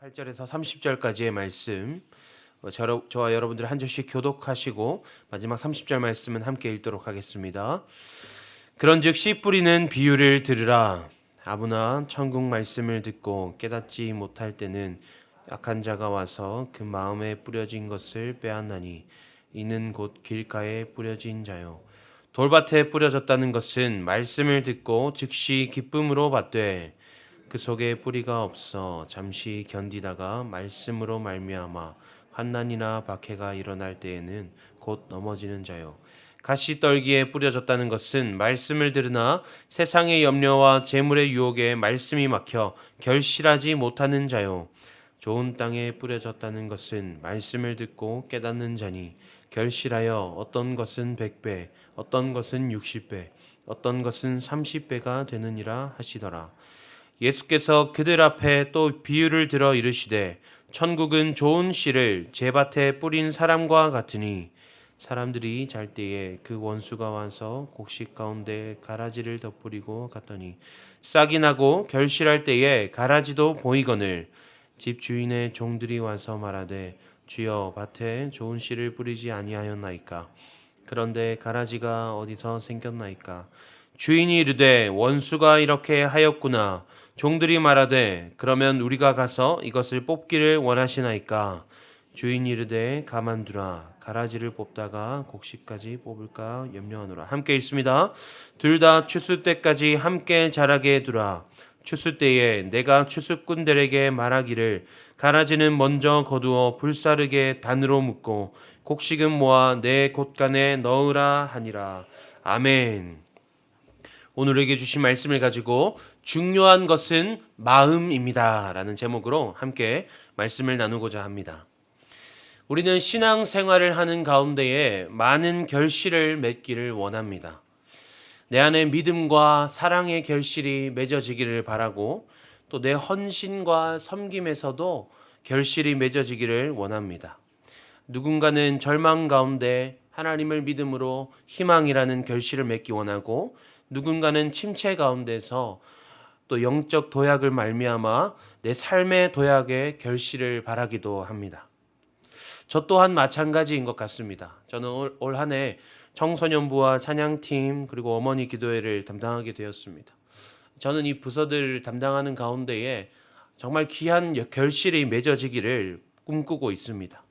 8절에서 30절까지의 말씀, 저와 여러분들 한 절씩 교독하시고 마지막 30절 말씀은 함께 읽도록 하겠습니다. 그런즉 씨 뿌리는 비유를 들으라. 아무나 천국 말씀을 듣고 깨닫지 못할 때는 악한 자가 와서 그 마음에 뿌려진 것을 빼앗나니 이는 곧 길가에 뿌려진 자요 돌밭에 뿌려졌다는 것은 말씀을 듣고 즉시 기쁨으로 받되 그 속에 뿌리가 없어 잠시 견디다가 말씀으로 말미암아 환난이나 박해가 일어날 때에는 곧 넘어지는 자요 가시떨기에 뿌려졌다는 것은 말씀을 들으나 세상의 염려와 재물의 유혹에 말씀이 막혀 결실하지 못하는 자요 좋은 땅에 뿌려졌다는 것은 말씀을 듣고 깨닫는 자니 결실하여 어떤 것은 100배 어떤 것은 60배 어떤 것은 30배가 되느니라 하시더라. 예수께서 그들 앞에 또 비유를 들어 이르시되 천국은 좋은 씨를 제밭에 뿌린 사람과 같으니 사람들이 잘 때에 그 원수가 와서 곡식 가운데 가라지를 덧뿌리고 갔더니 싹이 나고 결실할 때에 가라지도 보이거늘 집 주인의 종들이 와서 말하되 주여 밭에 좋은 씨를 뿌리지 아니하였나이까 그런데 가라지가 어디서 생겼나이까 주인이 이르되 원수가 이렇게 하였구나 종들이 말하되 그러면 우리가 가서 이것을 뽑기를 원하시나이까 주인이 이르되 가만두라 가라지를 뽑다가 곡식까지 뽑을까 염려하노라. 함께 읽습니다. 둘 다 추수 때까지 함께 자라게 두라. 추수 때에 내가 추수꾼들에게 말하기를 가라지는 먼저 거두어 불사르게 단으로 묶고 곡식은 모아 내 곳간에 넣으라 하니라. 아멘. 오늘에게 주신 말씀을 가지고 중요한 것은 마음입니다 라는 제목으로 함께 말씀을 나누고자 합니다. 우리는 신앙생활을 하는 가운데에 많은 결실을 맺기를 원합니다. 내 안에 믿음과 사랑의 결실이 맺어지기를 바라고 또 내 헌신과 섬김에서도 결실이 맺어지기를 원합니다. 누군가는 절망 가운데 하나님을 믿음으로 희망이라는 결실을 맺기 원하고 누군가는 침체 가운데서 또 영적 도약을 말미암아 내 삶의 도약의 결실을 바라기도 합니다. 저 또한 마찬가지인 것 같습니다. 저는 올 한 해 청소년부와 찬양팀 그리고 어머니 기도회를 담당하게 되었습니다. 저는 이 부서들을 담당하는 가운데에 정말 귀한 결실이 맺어지기를 꿈꾸고 있습니다.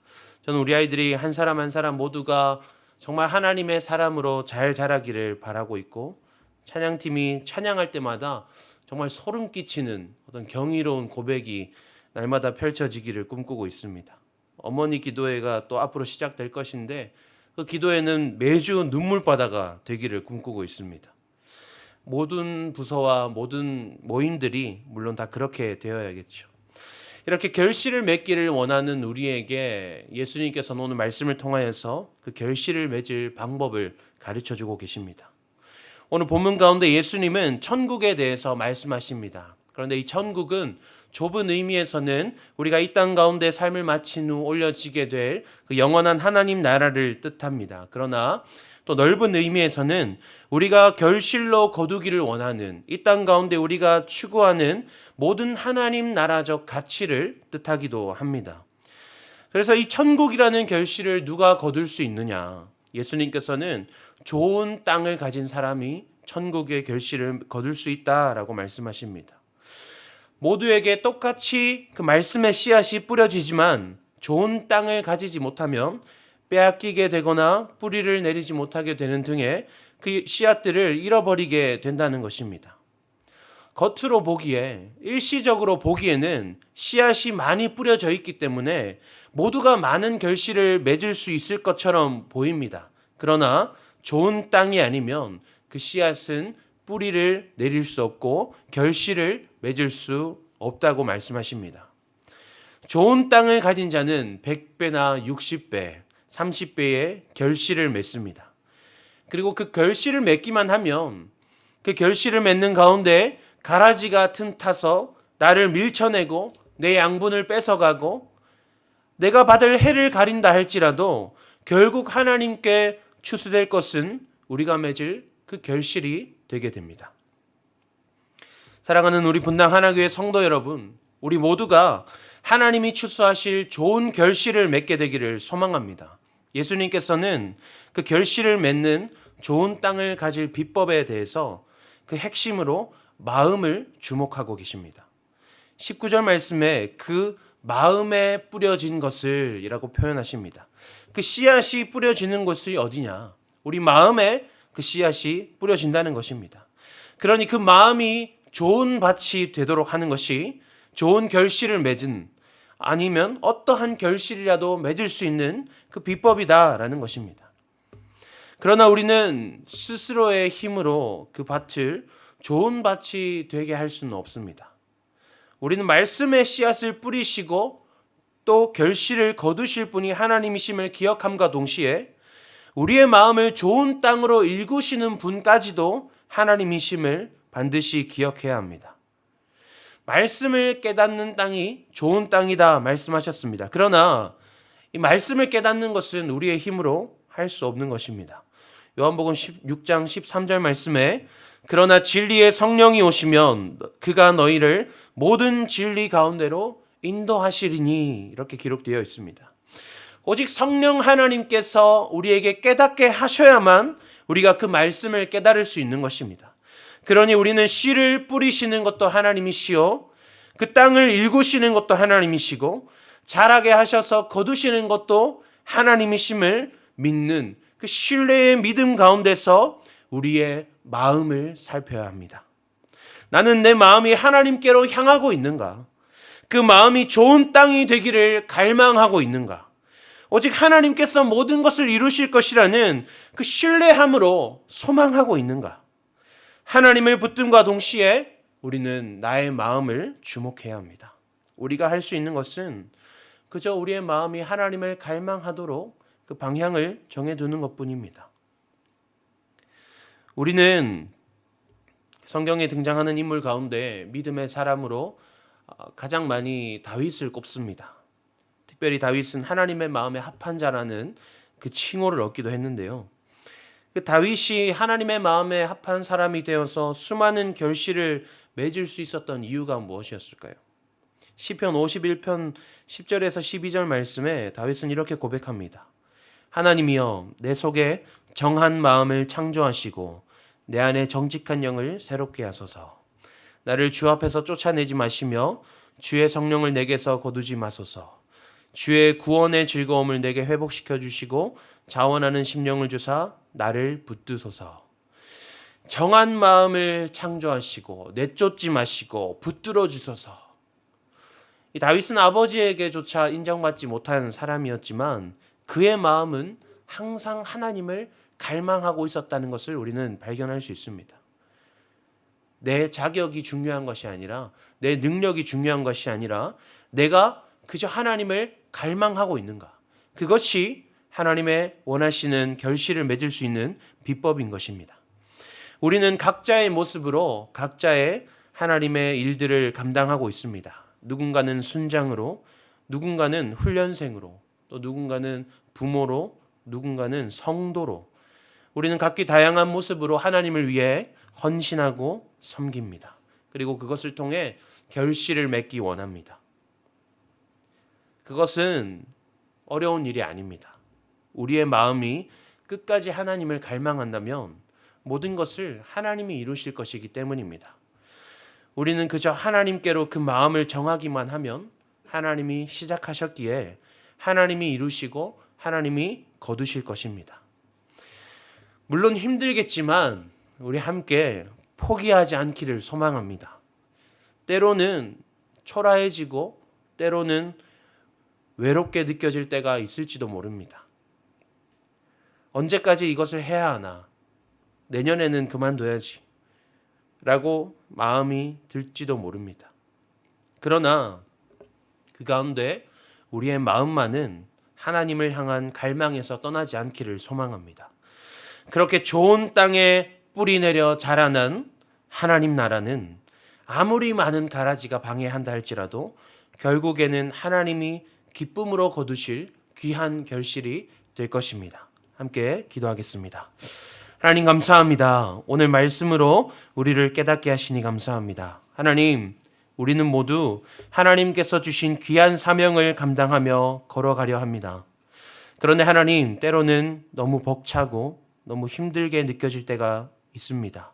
저는 우리 아이들이 한 사람 한 사람 모두가 정말 하나님의 사람으로 잘 자라기를 바라고 있고 찬양팀이 찬양할 때마다 정말 소름 끼치는 어떤 경이로운 고백이 날마다 펼쳐지기를 꿈꾸고 있습니다. 어머니 기도회가 또 앞으로 시작될 것인데 그 기도회는 매주 눈물바다가 되기를 꿈꾸고 있습니다. 모든 부서와 모든 모임들이 물론 다 그렇게 되어야겠죠. 이렇게 결실을 맺기를 원하는 우리에게 예수님께서는 오늘 말씀을 통하여서 그 결실을 맺을 방법을 가르쳐주고 계십니다. 오늘 본문 가운데 예수님은 천국에 대해서 말씀하십니다. 그런데 이 천국은 좁은 의미에서는 우리가 이 땅 가운데 삶을 마친 후 올려지게 될 그 영원한 하나님 나라를 뜻합니다. 그러나 또 넓은 의미에서는 우리가 결실로 거두기를 원하는 이 땅 가운데 우리가 추구하는 모든 하나님 나라적 가치를 뜻하기도 합니다. 그래서 이 천국이라는 결실을 누가 거둘 수 있느냐? 예수님께서는 좋은 땅을 가진 사람이 천국의 결실을 거둘 수 있다라고 말씀하십니다. 모두에게 똑같이 그 말씀의 씨앗이 뿌려지지만 좋은 땅을 가지지 못하면 빼앗기게 되거나 뿌리를 내리지 못하게 되는 등의 그 씨앗들을 잃어버리게 된다는 것입니다. 겉으로 보기에 일시적으로 보기에는 씨앗이 많이 뿌려져 있기 때문에 모두가 많은 결실을 맺을 수 있을 것처럼 보입니다. 그러나 좋은 땅이 아니면 그 씨앗은 뿌리를 내릴 수 없고 결실을 맺을 수 없다고 말씀하십니다. 좋은 땅을 가진 자는 100배나 60배, 30배의 결실을 맺습니다. 그리고 그 결실을 맺기만 하면 그 결실을 맺는 가운데 가라지가 틈타서 나를 밀쳐내고 내 양분을 뺏어가고 내가 받을 해를 가린다 할지라도 결국 하나님께 추수될 것은 우리가 맺을 그 결실이 되게 됩니다. 사랑하는 우리 분당 하나교회 성도 여러분, 우리 모두가 하나님이 추수하실 좋은 결실을 맺게 되기를 소망합니다. 예수님께서는 그 결실을 맺는 좋은 땅을 가질 비법에 대해서 그 핵심으로 마음을 주목하고 계십니다. 19절 말씀에 그 마음에 뿌려진 것을 이라고 표현하십니다. 그 씨앗이 뿌려지는 곳이 어디냐? 우리 마음에 그 씨앗이 뿌려진다는 것입니다. 그러니 그 마음이 좋은 밭이 되도록 하는 것이 좋은 결실을 맺은, 아니면 어떠한 결실이라도 맺을 수 있는 그 비법이다라는 것입니다. 그러나 우리는 스스로의 힘으로 그 밭을 좋은 밭이 되게 할 수는 없습니다. 우리는 말씀의 씨앗을 뿌리시고 또 결실을 거두실 분이 하나님이심을 기억함과 동시에 우리의 마음을 좋은 땅으로 일구시는 분까지도 하나님이심을 반드시 기억해야 합니다. 말씀을 깨닫는 땅이 좋은 땅이다 말씀하셨습니다. 그러나 이 말씀을 깨닫는 것은 우리의 힘으로 할 수 없는 것입니다. 요한복음 16장 13절 말씀에 그러나 진리의 성령이 오시면 그가 너희를 모든 진리 가운데로 인도하시리니, 이렇게 기록되어 있습니다. 오직 성령 하나님께서 우리에게 깨닫게 하셔야만 우리가 그 말씀을 깨달을 수 있는 것입니다. 그러니 우리는 씨를 뿌리시는 것도 하나님이시요, 그 땅을 일구시는 것도 하나님이시고, 자라게 하셔서 거두시는 것도 하나님이심을 믿는 그 신뢰의 믿음 가운데서 우리의 마음을 살펴야 합니다. 나는 내 마음이 하나님께로 향하고 있는가? 그 마음이 좋은 땅이 되기를 갈망하고 있는가? 오직 하나님께서 모든 것을 이루실 것이라는 그 신뢰함으로 소망하고 있는가? 하나님을 붙듦과 동시에 우리는 나의 마음을 주목해야 합니다. 우리가 할 수 있는 것은 그저 우리의 마음이 하나님을 갈망하도록 그 방향을 정해두는 것뿐입니다. 우리는 성경에 등장하는 인물 가운데 믿음의 사람으로 가장 많이 다윗을 꼽습니다. 특별히 다윗은 하나님의 마음에 합한 자라는 그 칭호를 얻기도 했는데요. 그 다윗이 하나님의 마음에 합한 사람이 되어서 수많은 결실을 맺을 수 있었던 이유가 무엇이었을까요? 시편 51편 10절에서 12절 말씀에 다윗은 이렇게 고백합니다. 하나님이여, 내 속에 정한 마음을 창조하시고 내 안에 정직한 영을 새롭게 하소서. 나를 주 앞에서 쫓아내지 마시며 주의 성령을 내게서 거두지 마소서. 주의 구원의 즐거움을 내게 회복시켜 주시고 자원하는 심령을 주사 나를 붙드소서. 정한 마음을 창조하시고 내쫓지 마시고 붙들어 주소서. 이 다윗은 아버지에게조차 인정받지 못한 사람이었지만 그의 마음은 항상 하나님을 갈망하고 있었다는 것을 우리는 발견할 수 있습니다. 내 자격이 중요한 것이 아니라, 내 능력이 중요한 것이 아니라 내가 그저 하나님을 갈망하고 있는가, 그것이 하나님의 원하시는 결실을 맺을 수 있는 비법인 것입니다. 우리는 각자의 모습으로 각자의 하나님의 일들을 감당하고 있습니다. 누군가는 순장으로, 누군가는 훈련생으로, 또 누군가는 부모로, 누군가는 성도로, 우리는 각기 다양한 모습으로 하나님을 위해 헌신하고 섬깁니다. 그리고 그것을 통해 결실을 맺기 원합니다. 그것은 어려운 일이 아닙니다. 우리의 마음이 끝까지 하나님을 갈망한다면 모든 것을 하나님이 이루실 것이기 때문입니다. 우리는 그저 하나님께로 그 마음을 정하기만 하면 하나님이 시작하셨기에 하나님이 이루시고 하나님이 거두실 것입니다. 물론 힘들겠지만 우리 함께 포기하지 않기를 소망합니다. 때로는 초라해지고 때로는 외롭게 느껴질 때가 있을지도 모릅니다. 언제까지 이것을 해야 하나? 내년에는 그만둬야지 라고 마음이 들지도 모릅니다. 그러나 그 가운데 우리의 마음만은 하나님을 향한 갈망에서 떠나지 않기를 소망합니다. 그렇게 좋은 땅에 뿌리 내려 자라난 하나님 나라는 아무리 많은 가라지가 방해한다 할지라도 결국에는 하나님이 기쁨으로 거두실 귀한 결실이 될 것입니다. 함께 기도하겠습니다. 하나님 감사합니다. 오늘 말씀으로 우리를 깨닫게 하시니 감사합니다. 하나님, 우리는 모두 하나님께서 주신 귀한 사명을 감당하며 걸어가려 합니다. 그런데 하나님, 때로는 너무 벅차고 너무 힘들게 느껴질 때가 있습니다.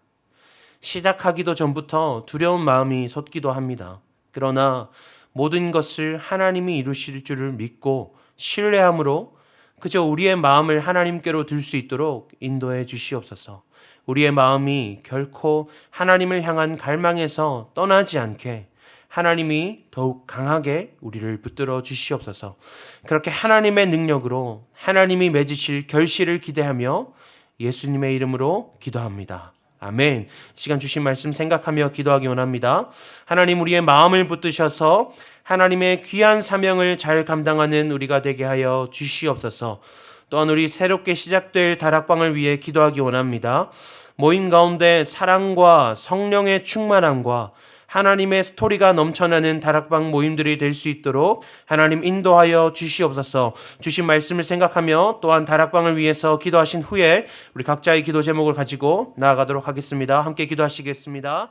시작하기도 전부터 두려운 마음이 솟기도 합니다. 그러나 모든 것을 하나님이 이루실 줄을 믿고 신뢰함으로 그저 우리의 마음을 하나님께로 들 수 있도록 인도해 주시옵소서. 우리의 마음이 결코 하나님을 향한 갈망에서 떠나지 않게 하나님이 더욱 강하게 우리를 붙들어 주시옵소서. 그렇게 하나님의 능력으로 하나님이 맺으실 결실을 기대하며 예수님의 이름으로 기도합니다. 아멘. 시간 주신 말씀 생각하며 기도하기 원합니다. 하나님, 우리의 마음을 붙드셔서 하나님의 귀한 사명을 잘 감당하는 우리가 되게 하여 주시옵소서. 또한 우리 새롭게 시작될 다락방을 위해 기도하기 원합니다. 모임 가운데 사랑과 성령의 충만함과 하나님의 스토리가 넘쳐나는 다락방 모임들이 될 수 있도록 하나님 인도하여 주시옵소서. 주신 말씀을 생각하며 또한 다락방을 위해서 기도하신 후에 우리 각자의 기도 제목을 가지고 나아가도록 하겠습니다. 함께 기도하시겠습니다.